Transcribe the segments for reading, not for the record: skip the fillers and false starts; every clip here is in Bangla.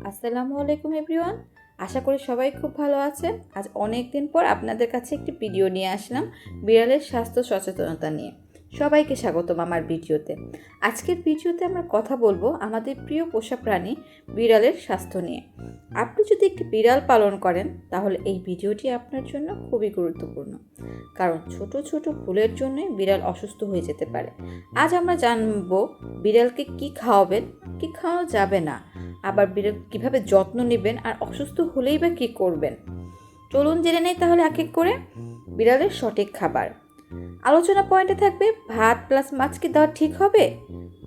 আসসালামু আলাইকুম এভরিওয়ান। আশা করি সবাই খুব ভালো আছেন। আজ অনেক দিন পর আপনাদের কাছে একটি ভিডিও নিয়ে আসলাম বিড়ালের স্বাস্থ্য সচেতনতা নিয়ে। সবাইকে স্বাগতম আমার ভিডিওতে। আজকের ভিডিওতে আমরা কথা বলবো আমাদের প্রিয় পোষা প্রাণী বিড়ালের স্বাস্থ্য নিয়ে। আপনি যদি একটি বিড়াল পালন করেন তাহলে এই ভিডিওটি আপনার জন্য খুবই গুরুত্বপূর্ণ, কারণ ছোট ছোট ভুলের জন্যই বিড়াল অসুস্থ হয়ে যেতে পারে। আজ আমরা জানবো বিড়ালকে কি খাওয়াবেন, কি খাওয়ানো যাবে না, আবার বিড়াল কীভাবে যত্ন নেবেন, আর অসুস্থ হলেই বা কী করবেন। চলুন জেনে নেই তাহলে এক এক করে। বিড়ালের সঠিক খাবার আলোচনা পয়েন্টে থাকবে। ভাত প্লাস মাছ কি দেওয়া ঠিক হবে?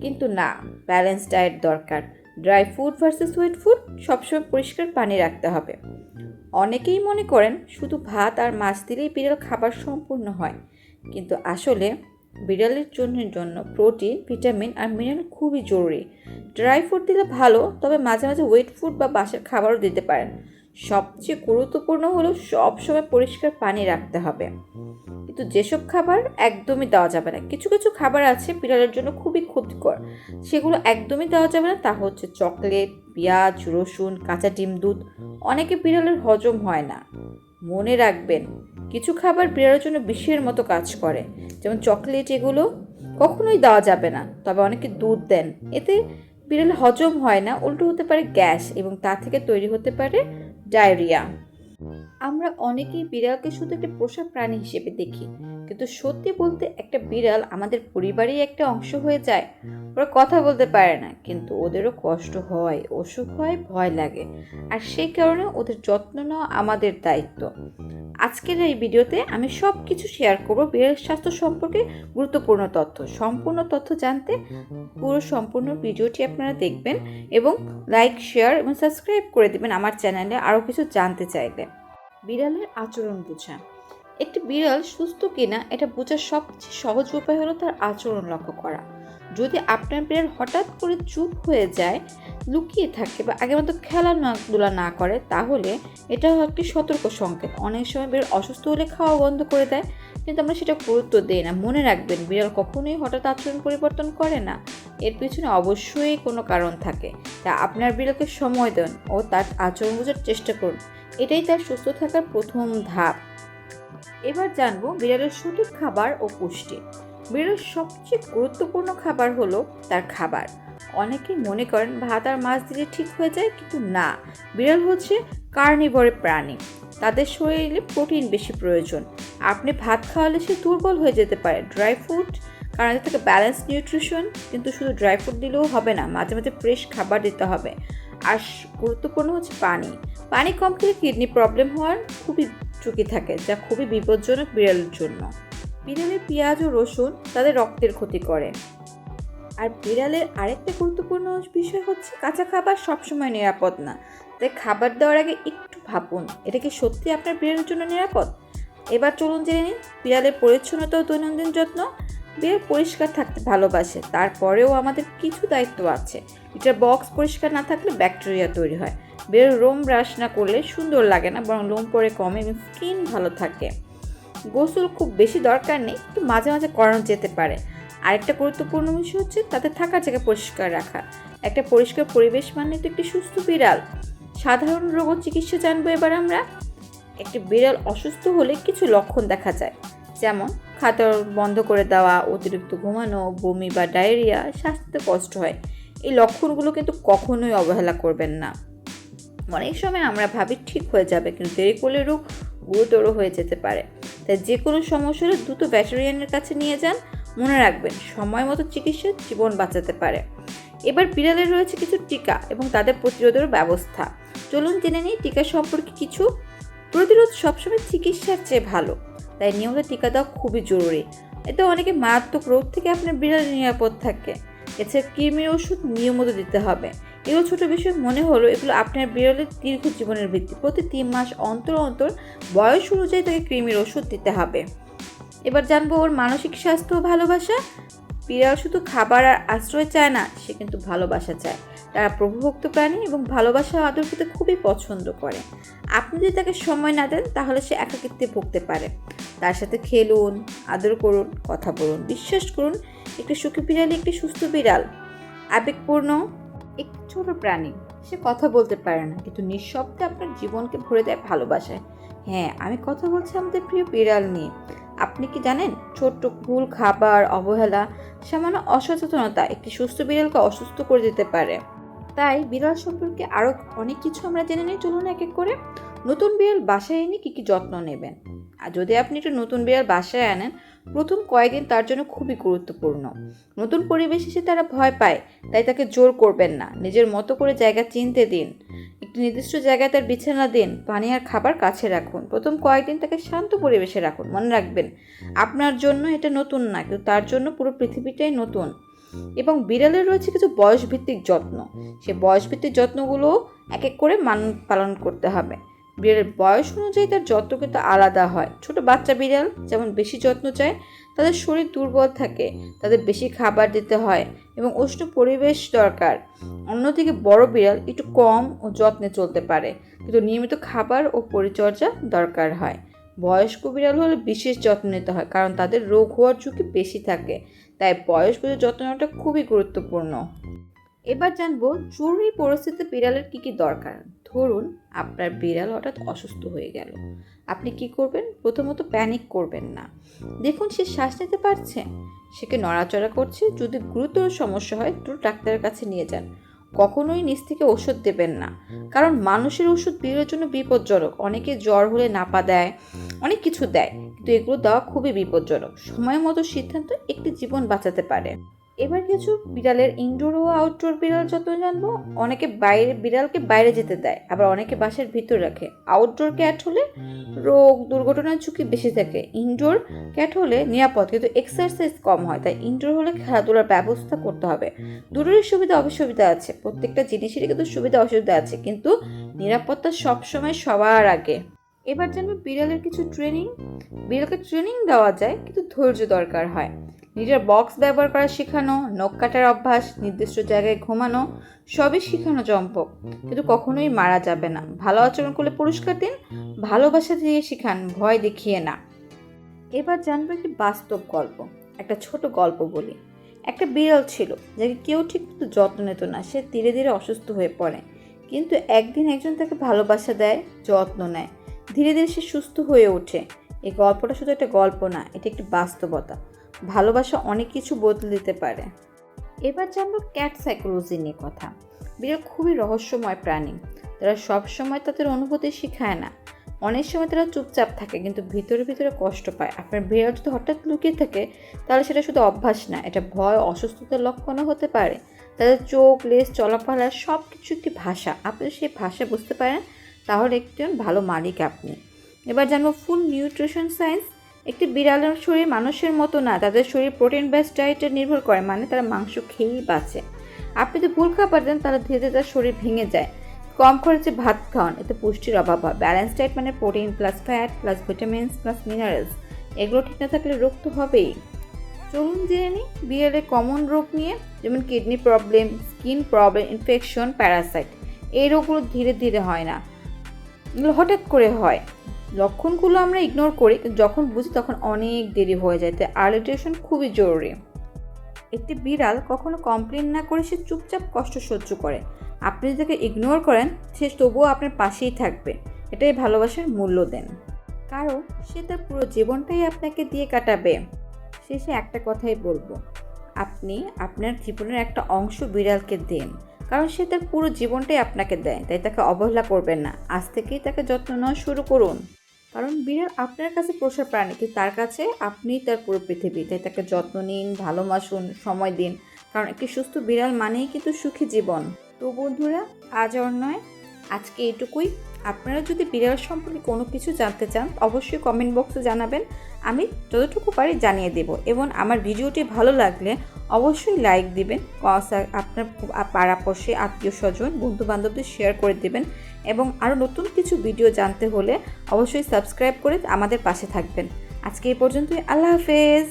কিন্তু না, ব্যালেন্স ডায়েট দরকার। Dry food versus wet food, সবসময় পরিষ্কার পানি রাখতে হবে। অনেকেই মনে করেন শুধু ভাত আর মাছ দিলেই বিড়াল খাবার সম্পূর্ণ হয়, কিন্তু আসলে বিড়ালের জন্য প্রোটিন, ভিটামিন আর মিনারেল খুবই জরুরি। ড্রাই ফুড দিলে ভালো, তবে মাঝে মাঝে ওয়েট ফুড বা বাসার খাবারও দিতে পারেন। সবচেয়ে গুরুত্বপূর্ণ হলো সবসময় পরিষ্কার পানি রাখতে হবে। কিন্তু যেসব খাবার একদমই দেওয়া যাবে না, কিছু কিছু খাবার আছে বিড়ালের জন্য খুবই ক্ষতিকর, সেগুলো একদমই দেওয়া যাবে না। তা হচ্ছে চকলেট, পেঁয়াজ, রসুন, কাঁচা ডিম, দুধ। অনেকে বিড়ালের হজম হয় না। মনে রাখবেন, কিছু খাবার বিড়ালের জন্য বিষের মতো কাজ করে, যেমন চকলেট, এগুলো কখনোই দেওয়া যাবে না। তবে অনেকে দুধ দেন, এতে বিড়াল হজম হয় না, উল্টো হতে পারে গ্যাস, এবং তা থেকে তৈরি হতে পারে ডায়রিয়া। আমরা অনেকেই বিড়ালকে শুধু একটা পোষা প্রাণী হিসেবে দেখি, কিন্তু সত্যি বলতে একটা বিড়াল আমাদের পরিবারের একটা অংশ হয়ে যায়। ওরা কথা বলতে পারে না, কিন্তু ওদেরও কষ্ট হয়, অসুখ হয়, ভয় লাগে, আর সেই কারণে ওদের যত্ন নেওয়া আমাদের দায়িত্ব। আজকের এই ভিডিওতে আমি সব কিছু শেয়ার করব বিড়ালের স্বাস্থ্য সম্পর্কে গুরুত্বপূর্ণ তথ্য। সম্পূর্ণ তথ্য জানতে পুরো সম্পূর্ণ ভিডিওটি আপনারা দেখবেন, এবং লাইক, শেয়ার এবং সাবস্ক্রাইব করে দেবেন আমার চ্যানেলে আরও কিছু জানতে চাইলে। বিড়ালের আচরণ বোঝা। একটি বিড়াল সুস্থ কিনা এটা বোঝার সবচেয়ে সহজ উপায় হলো তার আচরণ লক্ষ্য করা। যদি আপনার বিড়াল হঠাৎ করে চুপ হয়ে যায়, লুকিয়ে থাকে বা আগের মতো খেলাধুলা না করে, তাহলে এটাও একটি সতর্ক সংকেত। অনেক সময় বিড়াল অসুস্থ হলে খাওয়া বন্ধ করে দেয়, কিন্তু আমরা সেটা গুরুত্ব দিই না। মনে রাখবেন, বিড়াল কখনোই হঠাৎ আচরণ পরিবর্তন করে না, এর পিছনে অবশ্যই কোনো কারণ থাকে। তা আপনার বিড়ালকে সময় দেন ও তার আচরণ বোঝার চেষ্টা করুন, এটাই তার সুস্থ থাকার প্রথম ধাপ। এবার জানবো বিড়ালের সঠিক খাবার ও পুষ্টি। বিড়ালের সবচেয়ে গুরুত্বপূর্ণ খাবার হলো তার খাবার। অনেকেই মনে করেন ভাত আর মাছ দিলে ঠিক হয়ে যায়, কিন্তু না। বিড়াল হচ্ছে কার্নিভোর প্রাণী, তাদের শরীরে প্রোটিন বেশি প্রয়োজন। আপনি ভাত খাওয়ালে সে দুর্বল হয়ে যেতে পারে। ড্রাই ফ্রুট, কারণ এর থেকে ব্যালেন্স নিউট্রিশন, কিন্তু শুধু ড্রাই ফ্রুট দিলেও হবে না, মাঝে মাঝে ফ্রেশ খাবার দিতে হবে। আর গুরুত্বপূর্ণ হচ্ছে পানি। পানি কম খেলে কিডনি প্রবলেম হওয়ার খুবই ঝুঁকি থাকে, যা খুবই বিপজ্জনক বিড়ালের জন্য। বিড়ালের পেঁয়াজ ও রসুন তাদের রক্তের ক্ষতি করে। আর বিড়ালের আরেকটা গুরুত্বপূর্ণ বিষয় হচ্ছে কাঁচা খাবার সবসময় নিরাপদ না, তাই খাবার দেওয়ার আগে একটু ভাবুন, এটা কি সত্যি আপনার বিড়ালের জন্য নিরাপদ। এবার চলুন জেনে নিন বিড়ালের পরিচ্ছন্নতা ও দৈনন্দিন যত্ন। বিড়াল পরিষ্কার থাকতে ভালোবাসে, তারপরেও আমাদের কিছু দায়িত্ব আছে। এটা বক্স পরিষ্কার না থাকলে ব্যাকটেরিয়া তৈরি হয়। বিড়াল লোম ব্রাশ না করলে সুন্দর লাগে না, বরং লোম পরে কমে এবং স্কিন ভালো থাকে। গোসল খুব বেশি দরকার নেই, কিন্তু মাঝে মাঝে করানো যেতে পারে। আরেকটা গুরুত্বপূর্ণ বিষয় হচ্ছে তাদের থাকার জায়গা পরিষ্কার রাখা। একটা পরিষ্কার পরিবেশ মানে তো একটি সুস্থ বিড়াল। সাধারণ রোগ ও চিকিৎসা জানবো এবার আমরা। একটি বিড়াল অসুস্থ হলে কিছু লক্ষণ দেখা যায়, যেমন খাদ্য বন্ধ করে দেওয়া, অতিরিক্ত ঘুমানো, বমি বা ডায়রিয়া, শ্বাস নিতে কষ্ট হয়। এই লক্ষণগুলো কিন্তু কখনোই অবহেলা করবেন না। অনেক সময় আমরা ভাবি ঠিক হয়ে যাবে, কিন্তু দেরি করলে রোগ গুরুতর হয়ে যেতে পারে। তাই যে কোনো সমস্যা হলে দ্রুত ভেটেরিনারির কাছে নিয়ে যান। মনে রাখবেন, সময় মতো চিকিৎসা জীবন বাঁচাতে পারে। এবার বিড়ালের রয়েছে কিছু টিকা এবং তাদের প্রতিরোধের ব্যবস্থা। চলুন জেনে নিই টিকা সম্পর্কে কিছু। প্রতিরোধ সবসময় চিকিৎসার চেয়ে ভালো, তাই নিয়মিত টিকা দেওয়া খুবই জরুরি। এতে অনেকে মারাত্মক রোগ থেকে আপনার বিড়াল নিরাপদ থাকে। এছাড়া কৃমির ওষুধ নিয়মিত দিতে হবে। এগুলো ছোট বিষয় মনে হলো, এগুলো আপনার বিড়ালের দীর্ঘ জীবনের ভিত্তি। প্রতি 3 মাস অন্তর অন্তর বয়স অনুযায়ী তাকে কৃমির ওষুধ দিতে হবে। এবার জানবো ওর মানসিক স্বাস্থ্য ও ভালোবাসা। বিড়াল শুধু খাবার আর আশ্রয় চায় না, সে কিন্তু ভালোবাসা চায়। তারা প্রভুভক্ত প্রাণী এবং ভালোবাসা আদর পেতে খুবই পছন্দ করে। আপনি যদি তাকে সময় না দেন, তাহলে সে একাকিত্বে ভুগতে পারে। তার সাথে খেলুন, আদর করুন, কথা বলুন। বিশ্বাস করুন, একটি সুখী বিড়াল একটি সুস্থ বিড়াল। আবেগপূর্ণ একটি ছোট প্রাণী, সে কথা বলতে পারে না, কিন্তু নিঃশব্দে আপনার জীবনকে ভরে দেয় ভালোবাসায়। হ্যাঁ, আমি কথা বলছি আমাদের প্রিয় বিড়াল নিয়ে। আপনি কি জানেন, ছোট্ট ভুল, খাবার অবহেলা, সামান্য অসচেতনতা একটি সুস্থ বিড়ালকে অসুস্থ করে দিতে পারে। তাই বিড়াল সম্পর্কে আরও অনেক কিছু আমরা জেনে নিই, চলুন এক এক করে। নতুন বিড়াল বাসায় এনে কী কী যত্ন নেবেন। আর যদি আপনি একটু নতুন বিড়াল বাসায় আনেন, প্রথম কয়েকদিন তার জন্য খুবই গুরুত্বপূর্ণ। নতুন পরিবেশ এসে তারা ভয় পায়, তাই তাকে জোর করবেন না। নিজের মতো করে জায়গা চিনতে দিন, একটি নির্দিষ্ট জায়গায় তার বিছানা দিন, পানি আর খাবার কাছে রাখুন। প্রথম কয়েকদিন তাকে শান্ত পরিবেশে রাখুন। মনে রাখবেন, আপনার জন্য এটা নতুন না, কিন্তু তার জন্য পুরো পৃথিবীটাই নতুন। এবং বিড়ালের রয়েছে কিছু বয়সভিত্তিক যত্ন, সে বয়সভিত্তিক যত্নগুলো এক এক করে পালন করতে হবে। বিড়ালের বয়স অনুযায়ী তার যত্ন কিন্তু আলাদা হয়। ছোট বাচ্চা বিড়াল যেমন বেশি যত্ন চায়, তাদের শরীর দুর্বল থাকে, তাদের বেশি খাবার দিতে হয় এবং উষ্ণ পরিবেশ দরকার। অন্যদিকে বড় বিড়াল একটু কম ও যত্নে চলতে পারে, কিন্তু নিয়মিত খাবার ও পরিচর্যা দরকার হয়। বয়স্ক বিড়াল হলে বিশেষ যত্ন নিতে হয়, কারণ তাদের রোগ হওয়ার ঝুঁকি বেশি থাকে। তাই বয়স্কদের যত্ন নেওয়াটা খুবই গুরুত্বপূর্ণ। এবার জানবো জরুরি পরিস্থিতিতে বিড়ালের কি কি দরকার। ধরুন আপনার বিড়াল হঠাৎ অসুস্থ হয়ে গেল, আপনি কি করবেন? প্রথমত প্যানিক করবেন না, দেখুন সে শ্বাস নিতে পারছে, সে কি নড়াচড়া করছে। যদি গুরুতর সমস্যা হয় দ্রুত ডাক্তারের কাছে নিয়ে যান। কখনোই নিজ থেকে ওষুধ দেবেন না, কারণ মানুষের ওষুধ বিড়ালের জন্য বিপজ্জনক। অনেকে জ্বর হলে নাপা দেয়, অনেক কিছু দেয়, কিন্তু এগুলো দেওয়া খুবই বিপজ্জনক। সময় মতো সিদ্ধান্ত একটি জীবন বাঁচাতে পারে। এবার কিছু বিড়ালের ইনডোর ও আউটডোর বিড়াল যত্ন জানবো। অনেকে বিড়ালকে বাইরে যেতে দেয়, আবার অনেকে বাসার ভিতর রাখে। আউটডোর ক্যাট হলে রোগ দুর্ঘটনার ঝুঁকি বেশি থাকে। ইনডোর ক্যাট হলে নিরাপদ, কিন্তু এক্সারসাইজ কম হয়। তাই ইনডোর হলে খেলাধুলার ব্যবস্থা করতে হবে। দুটোরই সুবিধা অসুবিধা আছে, প্রত্যেকটা জিনিসেরই কিন্তু সুবিধা অসুবিধা আছে, কিন্তু নিরাপত্তা সবসময় সবার আগে। এবার জানবো বিড়ালের কিছু ট্রেনিং। বিড়ালকে ট্রেনিং দেওয়া যায়, কিন্তু ধৈর্য দরকার হয়। নিজের বক্স ব্যবহার করা শেখানো, নখ কাটার অভ্যাস, নির্দিষ্ট জায়গায় ঘুমানো, সবই শেখানো সম্ভব, কিন্তু কখনোই মারা যাবে না। ভালো আচরণ করলে পুরস্কার দিন, ভালোবাসা দিয়ে শেখান, ভয় দেখিয়ে না। এবার জানবো একটি বাস্তব গল্প। একটা ছোট গল্প বলি। একটা বিড়াল ছিল যাকে কেউ ঠিক মতো যত্ন নিত না। সে ধীরে ধীরে অসুস্থ হয়ে পড়ে, কিন্তু একদিন একজন তাকে ভালোবাসা দেয়, যত্ন নেয়। ধীরে ধীরে সে সুস্থ হয়ে ওঠে। এই গল্পটা শুধু একটা গল্প না, এটা একটি বাস্তবতা। ভালোবাসা অনেক কিছু বদলে দিতে পারে। এবার জানবো ক্যাট সাইকোলজি নিয়ে কথা। বিড়াল খুবই রহস্যময় প্রাণী, তারা সবসময় তাদের অনুভূতি শেখায় না। অনেক সময় তারা চুপচাপ থাকে, কিন্তু ভিতরে ভিতরে কষ্ট পায়। আপনার বিড়াল যদি হঠাৎ লুকিয়ে থাকে, তাহলে সেটা শুধু অভ্যাস না, এটা ভয়, অসুস্থতার লক্ষণও হতে পারে। তাদের চোখ, লেজ, চলাফেরা সব কিছু একটি ভাষা। আপনি সেই ভাষা বুঝতে পারেন, তাহলে একজন ভালো মালিক আপনি। এবার জানবো ফুল নিউট্রিশন সায়েন্স। একটি বিড়ালের শরীর মানুষের মতো না, তাদের শরীর প্রোটিন বেসড ডায়েটে নির্ভর করে, মানে তারা মাংস খেয়েই বাঁচে। আপনি যদি ভুল খাবার দেন, তাহলে ধীরে ধীরে তার শরীর ভেঙে যায়। কম খরচে ভাত খাওয়ান, এতে পুষ্টির অভাব হয়। ব্যালেন্স ডায়েট মানে protein plus fat plus vitamins plus minerals. এগুলো ঠিক না থাকলে রোগ তো হবেই। চলুন জেনে নিই বিড়ালের কমন রোগ নিয়ে, যেমন kidney problem, skin problem, infection, Parasite. এই রোগগুলো ধীরে ধীরে হয় না, এগুলো হঠাৎ করে হয়। লক্ষণগুলো আমরা ইগনোর করি, কিন্তু যখন বুঝি তখন অনেক দেরি হয়ে যায়। তাই আর্লি ডিটেকশন খুবই জরুরি। একটি বিড়াল কখনো কমপ্লেন না করে সে চুপচাপ কষ্ট সহ্য করে। আপনি যদি তাকে ইগনোর করেন, সে তবুও আপনার পাশেই থাকবে। এটাই ভালোবাসার মূল্য দেন, কারণ সে তার পুরো জীবনটাই আপনাকে দিয়ে কাটাবে। শেষে একটা কথাই বলবো, আপনি আপনার জীবনের একটা অংশ বিড়ালকে দেন, কারণ সে তার পুরো জীবনটাই আপনাকে দেয়। তাই তাকে অবহেলা করবেন না, আজ থেকেই তাকে যত্ন নেওয়া শুরু করুন। কারণ বিড়াল আপনার কাছে পোষা প্রাণী, কিন্তু তার কাছে আপনিই তার পুরো পৃথিবী। তাই তাকে যত্ন নিন, ভালোবাসুন, সময় দিন, কারণ একটি সুস্থ বিড়াল মানেই কিন্তু সুখী জীবন। তো বন্ধুরা, আজ আর নয়, আজকে এটুকুই। আপনারা যদি বিড়াল সম্পর্কে কোনো কিছু জানতে চান, অবশ্যই কমেন্ট বক্সে জানাবেন, আমি যতটুকু পারি জানিয়ে দেব। এবং আমার ভিডিওটি ভালো লাগলে অবশ্যই লাইক দিবেন, আপনার পাড়াপড়শি, আত্মীয় স্বজন, বন্ধুবান্ধবদের শেয়ার করে দেবেন। এবং আরও নতুন কিছু ভিডিও জানতে হলে অবশ্যই সাবস্ক্রাইব করে আমাদের পাশে থাকবেন। আজকে এই পর্যন্তই। আল্লাহ হাফেজ।